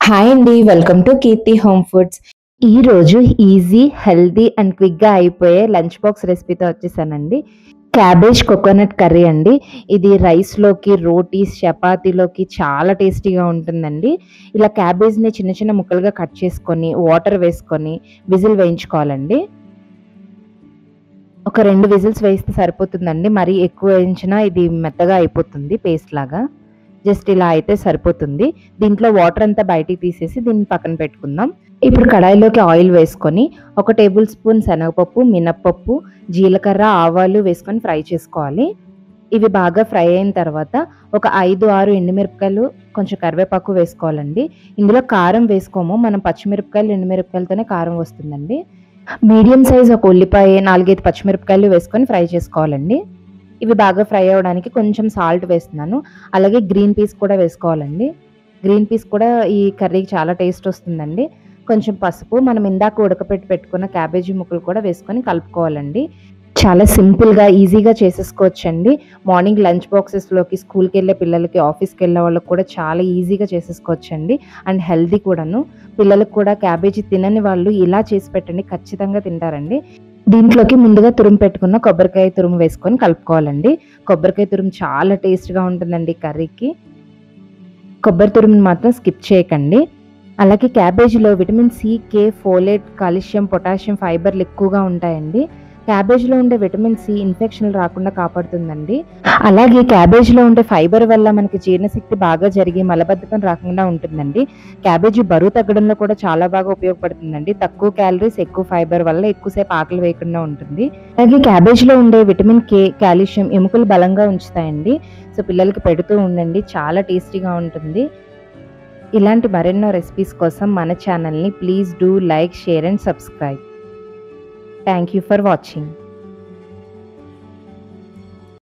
Hi అండి. Welcome to Keerthi home foods. ఈరోజు easy, healthy and క్విక్‌గా అయిపోయే లంచ్ బాక్స్ రెసిపీతో వచ్చేసానండి. క్యాబేజ్ కోకోనట్ కర్రీ అండి. ఇది రైస్‌లోకి, రోటీస్, చపాతీలోకి చాలా టేస్టీగా ఉంటుందండి. ఇలా క్యాబేజ్‌ని చిన్న చిన్న ముక్కలుగా కట్ చేసుకొని, వాటర్ వేసుకొని విజిల్ వేయించుకోవాలండి. ఒక 2 విజిల్స్ వేస్తే సరిపోతుందండి. మరీ ఎక్కువ వేయించినా ఇది మెత్తగా అయిపోతుంది పేస్ట్ లాగా. జస్ట్ ఇలా అయితే సరిపోతుంది. దీంట్లో వాటర్ అంతా బయటికి తీసేసి దీన్ని పక్కన పెట్టుకుందాం. ఇప్పుడు కడాయిలోకి ఆయిల్ వేసుకొని, ఒక టేబుల్ స్పూన్ శనగపప్పు, మినప్పప్పు, జీలకర్ర, ఆవాలు వేసుకొని ఫ్రై చేసుకోవాలి. ఇవి బాగా ఫ్రై అయిన తర్వాత ఒక 5, 6 ఎండుమిరపకాయలు, కొంచెం కరివేపాకు వేసుకోవాలండి. ఇందులో కారం వేసుకోము. మనం పచ్చిమిరపకాయలు, ఎండుమిరపకాయలతోనే కారం వస్తుందండి. మీడియం సైజ్ ఒక ఉల్లిపాయ, 4, 5 పచ్చిమిరపకాయలు వేసుకొని ఫ్రై చేసుకోవాలండి. ఇవి బాగా ఫ్రై అవ్వడానికి కొంచెం సాల్ట్ వేస్తున్నాను. అలాగే గ్రీన్ పీస్ కూడా వేసుకోవాలండి. గ్రీన్ పీస్ కూడా ఈ కర్రీకి చాలా టేస్ట్ వస్తుందండి. కొంచెం పసుపు, మనం ఇందాక ఉడకపెట్టి పెట్టుకున్న క్యాబేజీ ముక్కలు కూడా వేసుకొని కలుపుకోవాలండి. చాలా సింపుల్‌గా, ఈజీగా చేసేసుకోవచ్చండి. మార్నింగ్ లంచ్ బాక్సెస్‌లోకి, స్కూల్‌కెళ్ళే పిల్లలకి, ఆఫీస్‌కెళ్ళే వాళ్ళకి కూడా చాలా ఈజీగా చేసేసుకోవచ్చండి. అండ్ హెల్తీ కూడాను. పిల్లలకు కూడా క్యాబేజీ తినని వాళ్ళు ఇలా చేసి పెట్టండి, ఖచ్చితంగా తింటారండి. దీంట్లోకి ముందుగా తురుము పెట్టుకున్న కొబ్బరికాయ తురుము వేసుకొని కలుపుకోవాలండి. కొబ్బరికాయ తురుము చాలా టేస్ట్‌గా ఉంటుందండి కర్రీకి. కొబ్బరి తురుముని మాత్రం స్కిప్ చేయకండి. అలాగే క్యాబేజీలో విటమిన్ సి, కే, ఫోలేట్, కాల్షియం, పొటాషియం, ఫైబర్లు ఎక్కువగా ఉంటాయండి. క్యాబేజ్‌లో ఉండే విటమిన్ సి ఇన్ఫెక్షన్‌లు రాకుండా కాపాడుతుందండి. అలాగే క్యాబేజ్‌లో ఉండే ఫైబర్ వల్ల మనకి జీర్ణశక్తి బాగా జరిగి మలబద్ధకం రాకుండా ఉంటుందండి. క్యాబేజీ బరువు తగ్గడంలో కూడా చాలా బాగా ఉపయోగపడుతుందండి. తక్కువ క్యాలరీస్, ఎక్కువ ఫైబర్ వల్ల ఎక్కువసేపు ఆకలి వేయకుండా ఉంటుంది. అలాగే క్యాబేజ్‌లో ఉండే విటమిన్ కే, కాల్షియం ఎముకలు బలంగా ఉంచుతాయండి. సో పిల్లలకి పెడుతూ ఉండండి. చాలా టేస్టీగా ఉంటుంది. ఇలాంటి మరెన్నో రెసిపీస్ కోసం మన ఛానల్‌ని please do like, share and subscribe. Thank you for watching.